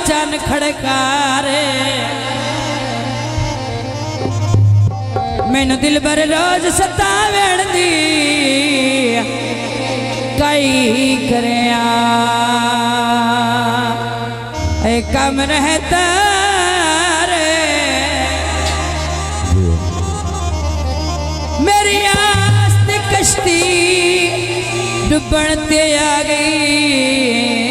चन खड़कारे मैनू दिल भर रोज सतावेण दी कई करया कम रहता रे मेरी आस्त कश्ती डुबण ते आ गई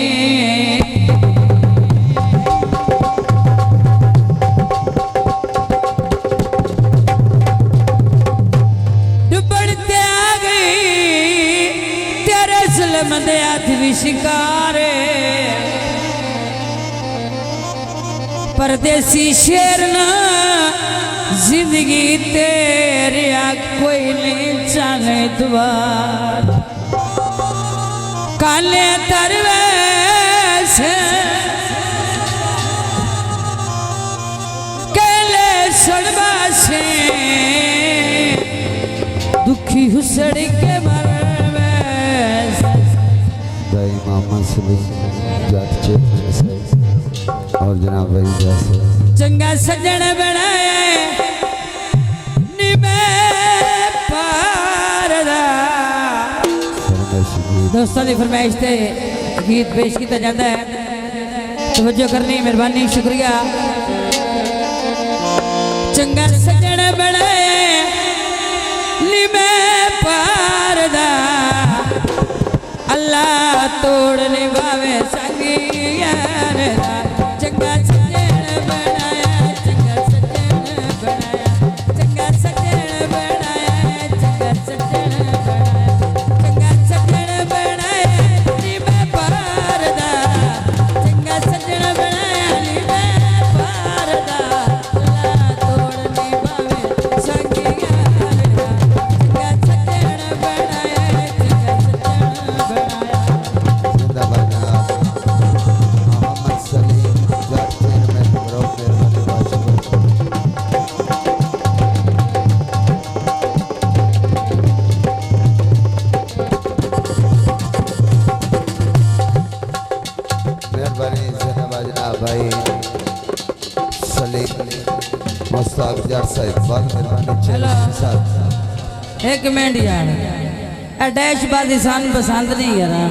शिकारे परदेसी शेर ना जिंदगी तेरे कोई नहीं चले द्वार काले दरवेश केले सड़बासे दुखी हुसड़ के मर और जनाब भाई जैसे चंगा सजन बनाए दोस्तों की फरमाइश से गीत पेश किया जाता है तवज्जो करनी मेहरबानी शुक्रिया चंगा सजन बनाए निमे पारदा अल्लाह तोड़ निभावे संगी यार चंगा सजन बनाया चंगा सजन बनाया चंगा सजन बनाया चंगा सजन बनाया चंगा सजन बनाया निमे पारदा चंगा सजन बनाया निमे पारदा अल्लाह तोड़ निभावे संगी यार चंगा सजन बनाया चंगा भाई सलीम मुस्ताक जार साहब बहुत मेहरबानी एक मिनट यार डैश बाजी सान पसंद नहीं है ना